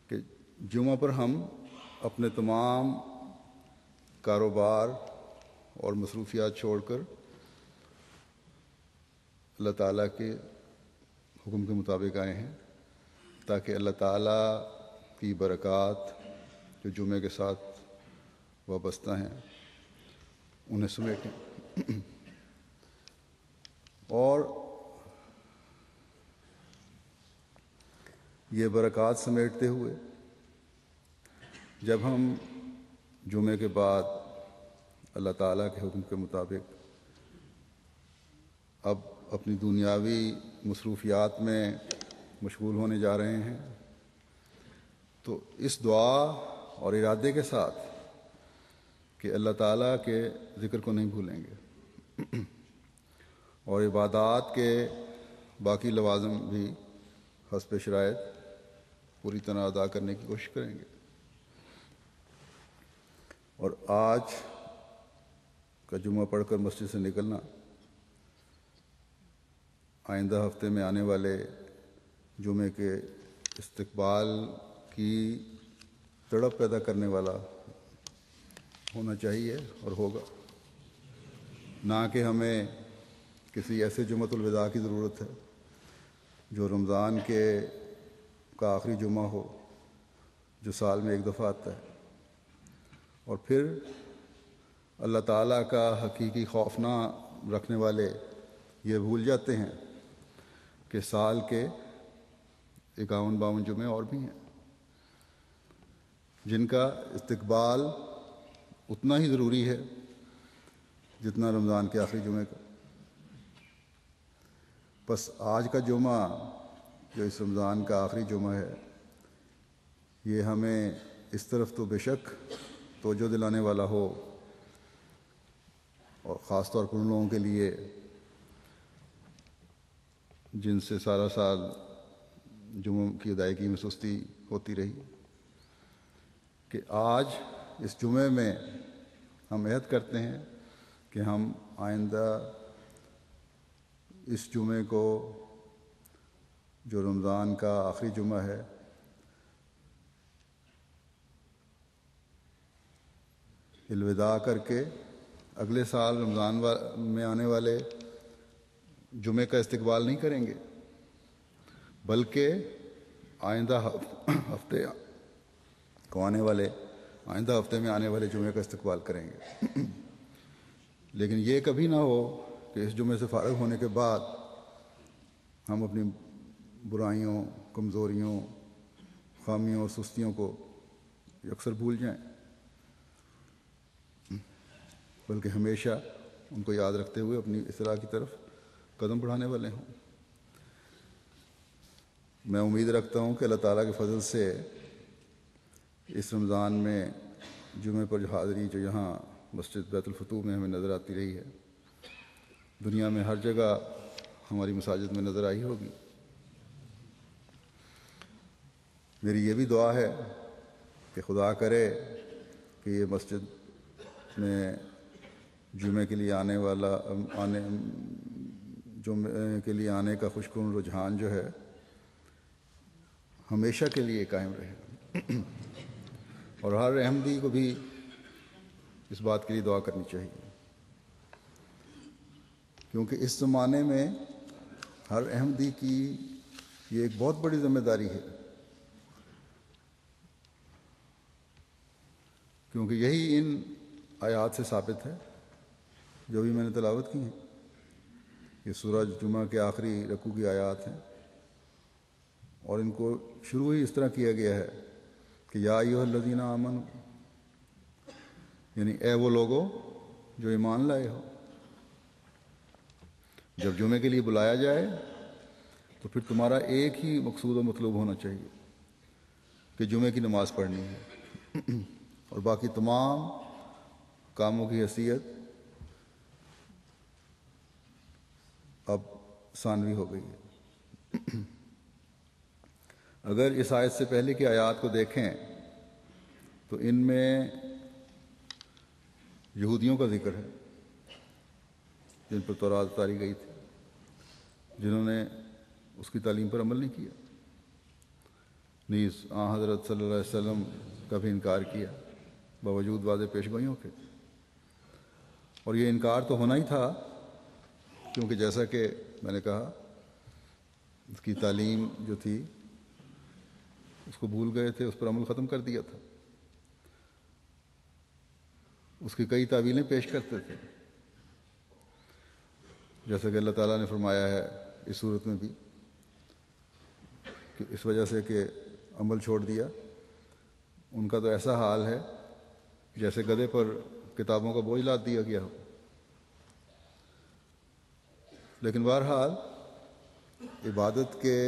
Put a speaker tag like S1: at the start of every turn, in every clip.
S1: کہ جمعہ پر ہم اپنے تمام کاروبار اور مصروفیات چھوڑ کر اللہ تعالیٰ کے حکم کے مطابق آئے ہیں تاکہ اللہ تعالیٰ کی برکات جو جمعے کے ساتھ وابستہ ہیں انہیں سمیٹیں، اور یہ برکات سمیٹتے ہوئے جب ہم جمعے کے بعد اللہ تعالیٰ کے حکم کے مطابق اب اپنی دنیاوی مصروفیات میں مشغول ہونے جا رہے ہیں، تو اس دعا اور ارادے کے ساتھ کہ اللہ تعالیٰ کے ذکر کو نہیں بھولیں گے اور عبادات کے باقی لوازم بھی حسب شرائط پوری طرح ادا کرنے کی کوشش کریں گے۔ اور آج کا جمعہ پڑھ کر مسجد سے نکلنا آئندہ ہفتے میں آنے والے جمعے کے استقبال کی تڑپ پیدا کرنے والا ہونا چاہیے اور ہوگا، نہ کہ ہمیں کسی ایسے جمعۃ الوداع کی ضرورت ہے جو رمضان کا آخری جمعہ ہو جو سال میں ایک دفعہ آتا ہے، اور پھر اللہ تعالیٰ کا حقیقی خوف نہ رکھنے والے یہ بھول جاتے ہیں کہ سال کے 51-52 جمعے اور بھی ہیں جن کا استقبال اتنا ہی ضروری ہے جتنا رمضان کے آخری جمعے کا۔ بس آج کا جمعہ جو اس رمضان کا آخری جمعہ ہے یہ ہمیں اس طرف تو بے شک توجہ دلانے والا ہو، اور خاص طور پر ان لوگوں کے لیے جن سے سارا سال جمعوں کی ادائیگی میں سستی ہوتی رہی، کہ آج اس جمعے میں ہم عہد کرتے ہیں کہ ہم آئندہ اس جمعے کو جو رمضان کا آخری جمعہ ہے الوداع کر کے اگلے سال رمضان میں آنے والے جمعے کا استقبال نہیں کریں گے، بلکہ آئندہ ہفتے میں آنے والے جمعے کا استقبال کریں گے۔ لیکن یہ کبھی نہ ہو کہ اس جمعے سے فارغ ہونے کے بعد ہم اپنی برائیوں، کمزوریوں، خامیوں اور سستیوں کو اکثر بھول جائیں، بلکہ ہمیشہ ان کو یاد رکھتے ہوئے اپنی اصلاح کی طرف قدم بڑھانے والے ہوں۔ میں امید رکھتا ہوں کہ اللہ تعالیٰ کے فضل سے اس رمضان میں جمعے پر جو حاضری جو یہاں مسجد بیت الفتوح میں ہمیں نظر آتی رہی ہے، دنیا میں ہر جگہ ہماری مساجد میں نظر آئی ہوگی۔ میری یہ بھی دعا ہے کہ خدا کرے کہ یہ مسجد میں جمعے کے لیے آنے کا خوشگوار رجحان جو ہے ہمیشہ کے لیے قائم رہے، اور ہر احمدی کو بھی اس بات کے لیے دعا کرنی چاہیے، کیونکہ اس زمانے میں ہر احمدی کی یہ ایک بہت بڑی ذمہ داری ہے، کیونکہ یہی ان آیات سے ثابت ہے جو بھی میں نے تلاوت کی ہیں۔ یہ سورہ جمعہ کے آخری رکوع کی آیات ہیں، اور ان کو شروع ہی اس طرح کیا گیا ہے کہ یا ایھا الذین آمنوا، یعنی اے وہ لوگو جو ایمان لائے ہو۔ جب جمعے کے لیے بلایا جائے تو پھر تمہارا ایک ہی مقصود و مطلوب ہونا چاہیے کہ جمعے کی نماز پڑھنی ہے، اور باقی تمام کاموں کی حیثیت اب ثانوی ہو گئی ہے۔ اگر اس آیت سے پہلے کی آیات کو دیکھیں تو ان میں یہودیوں کا ذکر ہے جن پر تورات اتاری گئی تھی، جنہوں نے اس کی تعلیم پر عمل نہیں کیا، نیز حضرت صلی اللہ علیہ وسلم کا بھی انکار کیا باوجود واضح پیشگوئیوں کے. اور یہ انکار تو ہونا ہی تھا، کیونکہ جیسا کہ میں نے کہا اس کی تعلیم جو تھی اس کو بھول گئے تھے، اس پر عمل ختم کر دیا تھا، اس کی کئی تعویلیں پیش کرتے تھے، جیسا کہ اللہ تعالیٰ نے فرمایا ہے اس صورت میں بھی کہ اس وجہ سے کہ عمل چھوڑ دیا ان کا تو ایسا حال ہے جیسے گدھے پر کتابوں کا بوجھ لاد دیا گیا ہو. لیکن بہرحال عبادت کے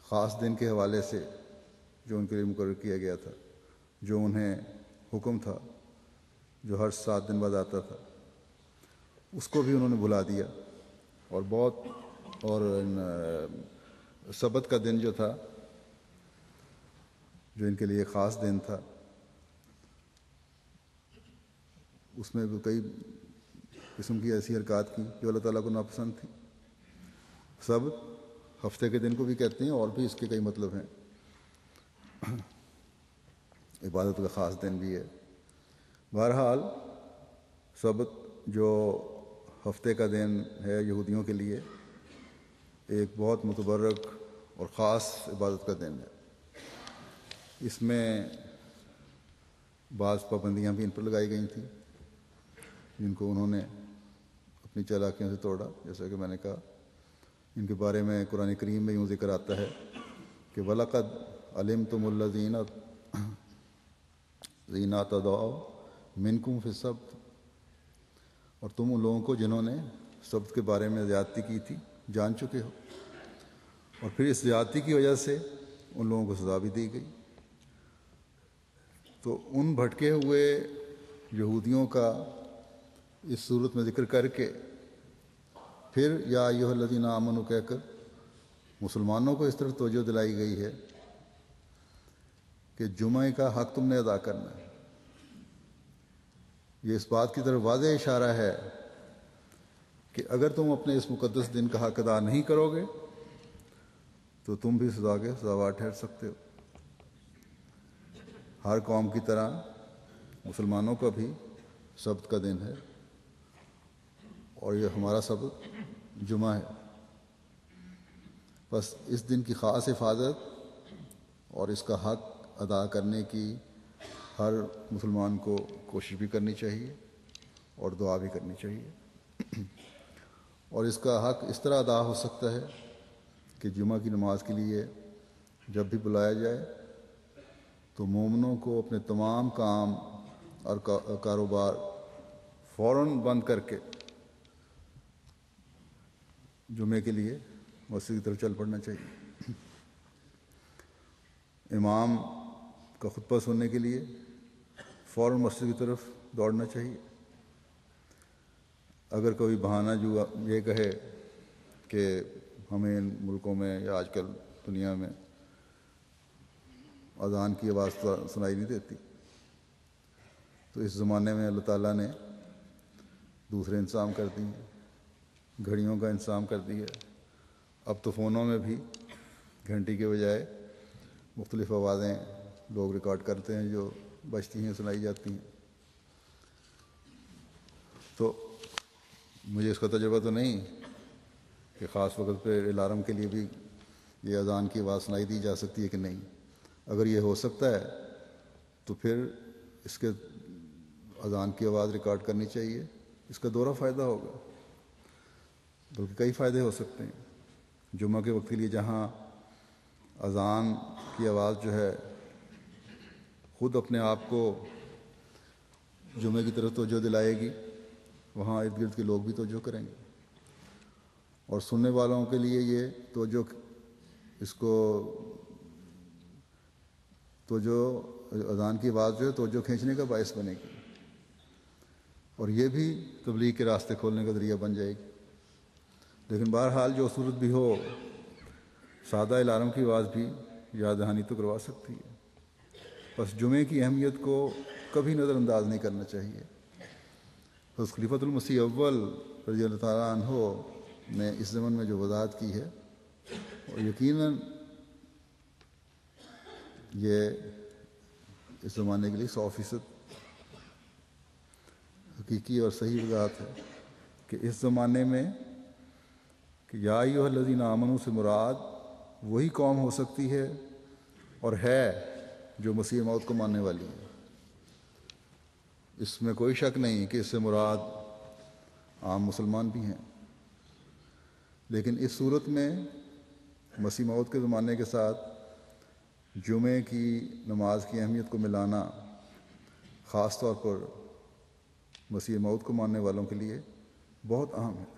S1: خاص دن کے حوالے سے جو ان کے لیے مقرر کیا گیا تھا، جو انہیں حکم تھا، جو ہر 7 دن بعد آتا تھا، اس کو بھی انہوں نے بھلا دیا. اور سبت کا دن جو تھا، جو ان کے لیے خاص دن تھا، اس میں بھی کئی قسم کی ایسی حرکات کی جو اللہ تعالیٰ کو ناپسند تھی. سبت ہفتے کے دن کو بھی کہتے ہیں، اور بھی اس کے کئی مطلب ہیں. عبادت کا خاص دن بھی ہے. بہرحال سبت جو ہفتے کا دن ہے یہودیوں کے لیے ایک بہت متبرک اور خاص عبادت کا دن ہے. اس میں بعض پابندیاں بھی ان پر لگائی گئی تھیں جن کو انہوں نے اپنی چالاکیوں سے توڑا. جیسا کہ میں نے کہا ان کے بارے میں قرآن کریم میں یوں ذکر آتا ہے کہ وَلَقَدْ عَلِمْتُمُ الَّذِينَ اعْتَدَوْا مِنْكُمْ فِي السَّبْتِ، اور تم ان لوگوں کو جنہوں نے سبت کے بارے میں زیادتی کی تھی جان چکے ہو، اور پھر اس زیادتی کی وجہ سے ان لوگوں کو سزا بھی دی گئی. تو ان بھٹکے ہوئے یہودیوں کا اس صورت میں ذکر کر کے پھر یا ایھا الذین آمنوا کہہ کر مسلمانوں کو اس طرف توجہ دلائی گئی ہے کہ جمعہ کا حق تم نے ادا کرنا ہے. یہ اس بات کی طرف واضح اشارہ ہے کہ اگر تم اپنے اس مقدس دن کا حق ادا نہیں کرو گے تو تم بھی سزا کے سزاوار ٹھہر سکتے ہو. ہر قوم کی طرح مسلمانوں کا بھی سبت کا دن ہے، اور یہ ہمارا سبت جمعہ ہے. بس اس دن کی خاص حفاظت اور اس کا حق ادا کرنے کی ہر مسلمان کو کوشش بھی کرنی چاہیے اور دعا بھی کرنی چاہیے. اور اس کا حق اس طرح ادا ہو سکتا ہے کہ جمعہ کی نماز کے لیے جب بھی بلایا جائے تو مومنوں کو اپنے تمام کام اور کاروبار فوراً بند کر کے جمعے کے لیے مسجد کی طرف چل پڑنا چاہیے. امام کا خطبہ سننے کے لیے فوراً مسجد کی طرف دوڑنا چاہیے. اگر کوئی بہانہ جو یہ کہے کہ ہمیں ان ملکوں میں یا آج کل دنیا میں اذان کی آواز سنائی نہیں دیتی، تو اس زمانے میں اللہ تعالیٰ نے دوسرے انتظام کر دیے ہیں، گھڑیوں کا انتظام کر دیا ہے. اب تو فونوں میں بھی گھنٹی کے بجائے مختلف آوازیں لوگ ریکارڈ کرتے ہیں جو بجتی ہیں، سنائی جاتی ہیں. تو مجھے اس کا تجربہ تو نہیں کہ خاص وقت پہ الارم کے لیے بھی یہ اذان کی آواز سنائی دی جا سکتی ہے کہ نہیں. اگر یہ ہو سکتا ہے تو پھر اس کے اذان کی آواز ریکارڈ کرنی چاہیے. اس کا دورہ فائدہ ہوگا، بلکہ کئی فائدے ہو سکتے ہیں. جمعہ کے وقت کے لیے جہاں اذان کی آواز جو ہے خود اپنے آپ کو جمعے کی طرف توجہ دلائے گی، وہاں ارد گرد کے لوگ بھی توجہ کریں گے، اور سننے والوں کے لیے یہ توجہ اس کو توجہ اذان کی آواز جو ہے توجہ کھینچنے کا باعث بنے گی، اور یہ بھی تبلیغ کے راستے کھولنے کا ذریعہ بن جائے گی. لیکن بہرحال جو صورت بھی ہو، سادہ الارم کی آواز بھی یاد دہانی تو کروا سکتی ہے. بس جمعے کی اہمیت کو کبھی نظر انداز نہیں کرنا چاہیے. بس خلیفۃ المسیح اول رضی اللہ تعالیٰ عنہ نے اس زمن میں جو وضاحت کی ہے، اور یقیناً یہ اس زمانے کے لیے 100% حقیقی اور صحیح وضاحت ہے کہ اس زمانے میں کہ یا ایھا الذین آمنوا سے مراد وہی قوم ہو سکتی ہے اور ہے جو مسیح موعود کو ماننے والی ہے۔ اس میں کوئی شک نہیں کہ اس سے مراد عام مسلمان بھی ہیں، لیکن اس صورت میں مسیح موعود کے زمانے کے ساتھ جمعے کی نماز کی اہمیت کو ملانا خاص طور پر مسیح موعود کو ماننے والوں کے لیے بہت اہم ہے۔